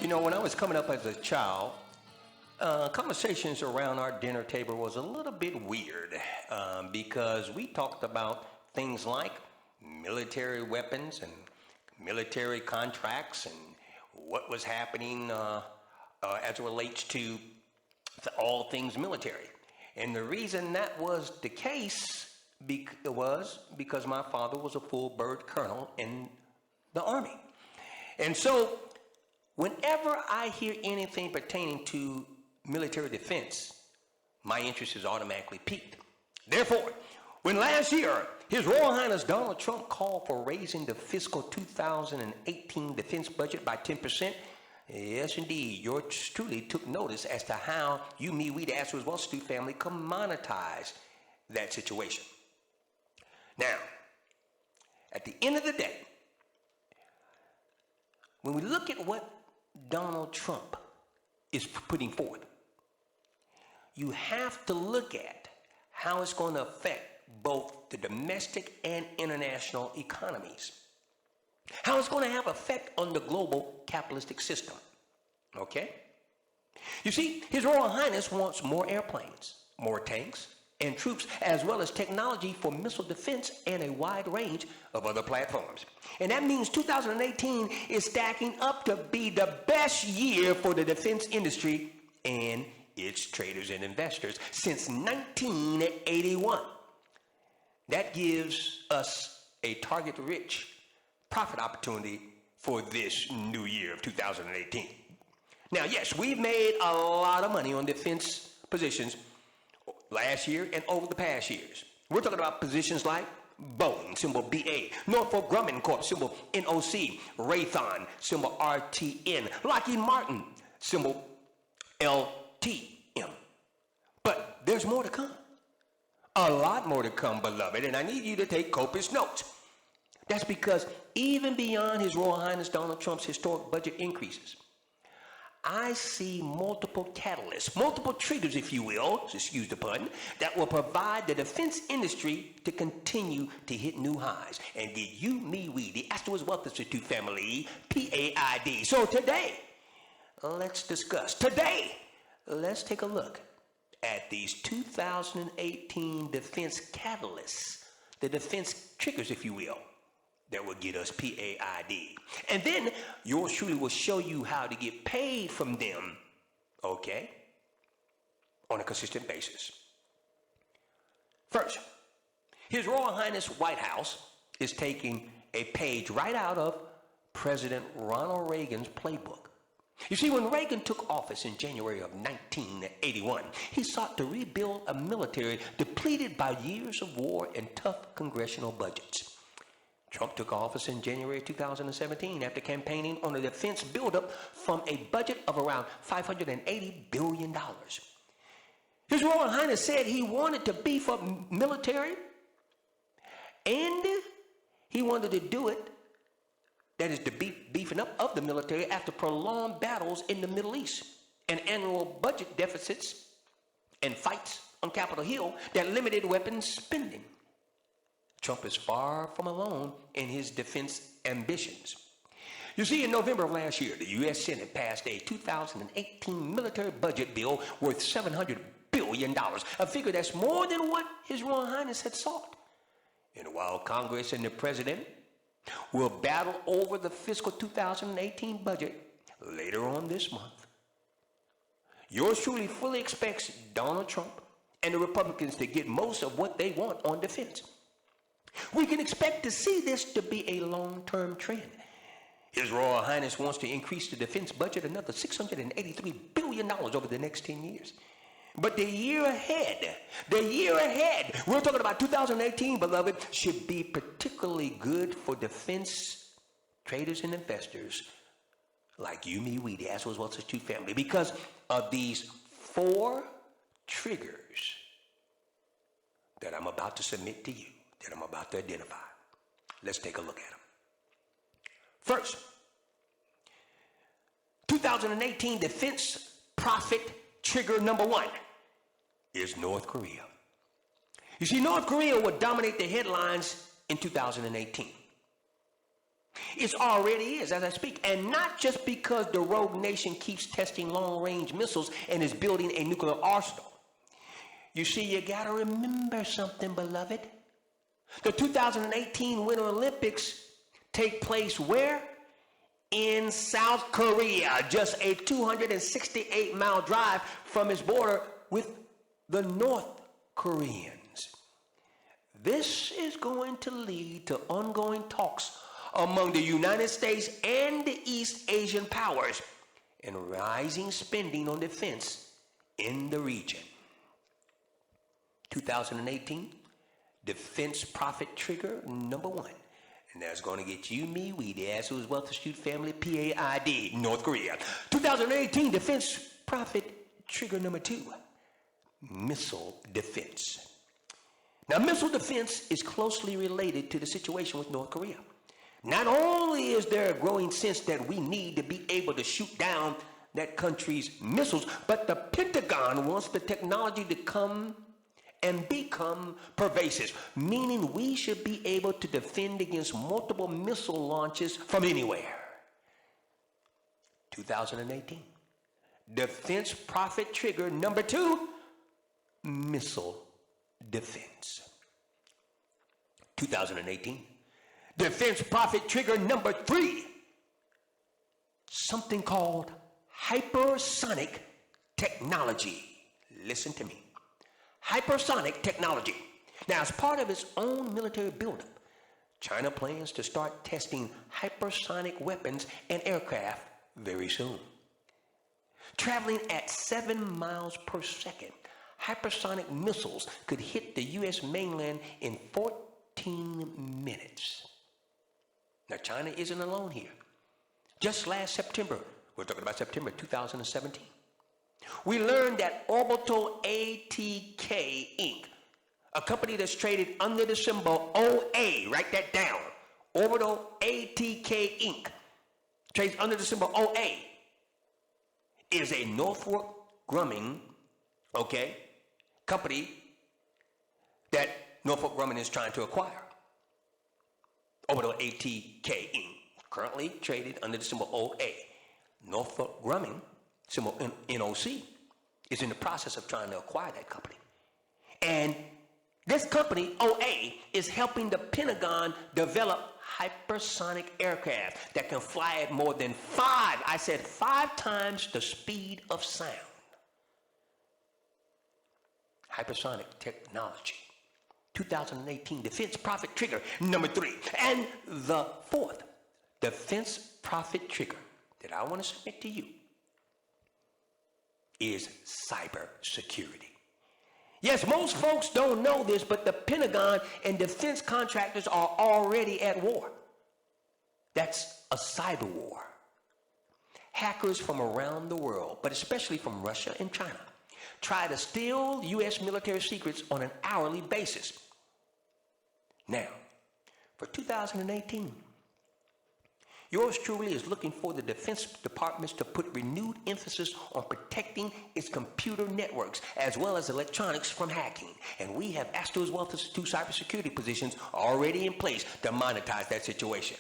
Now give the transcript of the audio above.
You know, when I was coming up as a child, conversations around our dinner table was a little bit weird because we talked about things like military weapons and military contracts and what was happening as it relates to all things military. And the reason that was the case was because my father was a full bird colonel in the Army. And so whenever I hear anything pertaining to military defense, my interest is automatically piqued. Therefore, when last year His Royal Highness Donald Trump called for raising the fiscal 2018 defense budget by 10%, yes indeed, yours truly took notice as to how you, me, we, the ASK THE WIZ family can monetize that situation. Now, at the end of the day, when we look at what Donald Trump is putting forth, you have to look at how it's going to affect both the domestic and international economies. How it's going to have effect on the global capitalistic system. Okay? You see, His Royal Highness wants more airplanes, more tanks, and troops, as well as technology for missile defense and a wide range of other platforms. And that means 2018 is stacking up to be the best year for the defense industry and its traders and investors since 1981. That gives us a target-rich profit opportunity for this new year of 2018. Now, yes, we've made a lot of money on defense positions last year and over the past years. We're talking about positions like Boeing, symbol BA, Northrop Grumman Corp, symbol NOC, Raytheon, symbol RTN, Lockheed Martin, symbol LTM. But there's more to come. A lot more to come, beloved, and I need you to take copious notes. That's because even beyond His Royal Highness Donald Trump's historic budget increases, I see multiple catalysts, multiple triggers, if you will, excuse the pun, that will provide the defense industry to continue to hit new highs and get you, me, we, the ASK THE WIZ Wealth Institute family, P.A.I.D. So today, let's discuss. Today, let's take a look at these 2018 defense catalysts, the defense triggers, if you will, that will get us P.A.I.D. And then yours truly will show you how to get paid from them, okay, on a consistent basis. First, His Royal Highness White House is taking a page right out of President Ronald Reagan's playbook. You see, when Reagan took office in January of 1981, he sought to rebuild a military depleted by years of war and tough congressional budgets. Trump took office in January 2017 after campaigning on a defense buildup from a budget of around $580 billion. His Royal Highness said he wanted to beef up military, and he wanted to do it, that is the beefing up of the military after prolonged battles in the Middle East and annual budget deficits and fights on Capitol Hill that limited weapons spending. Trump is far from alone in his defense ambitions. You see, in November of last year, the U.S. Senate passed a 2018 military budget bill worth $700 billion, a figure that's more than what His Royal Highness had sought. And while Congress and the President will battle over the fiscal 2018 budget later on this month, yours truly fully expects Donald Trump and the Republicans to get most of what they want on defense. We can expect to see this to be a long-term trend. His Royal Highness wants to increase the defense budget another $683 billion over the next 10 years. But the year ahead, we're talking about 2018, beloved, should be particularly good for defense traders and investors like you, me, we, the ASK THE WIZ Wealth Institute family, because of these 4 triggers that I'm about to submit to you, that I'm about to identify. Let's take a look at them. First, 2018 defense profit trigger number 1 is North Korea. You see, North Korea will dominate the headlines in 2018. It already is as I speak, and not just because the rogue nation keeps testing long-range missiles and is building a nuclear arsenal. You see, you gotta remember something, beloved. The 2018 Winter Olympics take place where? In South Korea, just a 268-mile drive from its border with the North Koreans. This is going to lead to ongoing talks among the United States and the East Asian powers and rising spending on defense in the region. 2018, defense profit trigger number 1. And that's going to get you, me, we, the ASK THE Wealth Astute family, P.A.I.D, North Korea. 2018, defense profit trigger number 2, missile defense. Now, missile defense is closely related to the situation with North Korea. Not only is there a growing sense that we need to be able to shoot down that country's missiles, but the Pentagon wants the technology to come and become pervasive, meaning we should be able to defend against multiple missile launches from anywhere. 2018, defense profit trigger number 2, missile defense. 2018, defense profit trigger number 3, something called hypersonic technology. Listen to me. Hypersonic technology. Now, as part of its own military buildup, China plans to start testing hypersonic weapons and aircraft very soon. Traveling at 7 miles per second, hypersonic missiles could hit the U.S. mainland in 14 minutes. Now, China isn't alone here. Just last September, we're talking about September 2017, we learned that Orbital ATK Inc., a company that's traded under the symbol OA, write that down. Orbital ATK Inc. trades under the symbol OA, is a Northrop Grumman, company that Northrop Grumman is trying to acquire. Orbital ATK Inc., currently traded under the symbol OA. Northrop Grumman, symbol NOC, is in the process of trying to acquire that company. And this company, OA, is helping the Pentagon develop hypersonic aircraft that can fly at more than 5 times the speed of sound. Hypersonic technology. 2018 defense profit trigger number 3. And the 4th defense profit trigger that I want to submit to you is cyber security. Yes, most folks don't know this, but the Pentagon and defense contractors are already at war. That's a cyber war. Hackers from around the world, but especially from Russia and China, try to steal U.S. military secrets on an hourly basis. Now, for 2018, yours truly is looking for the Defense Departments to put renewed emphasis on protecting its computer networks as well as electronics from hacking. And we have ASK THE WIZ Wealth Institute cybersecurity positions already in place to monetize that situation.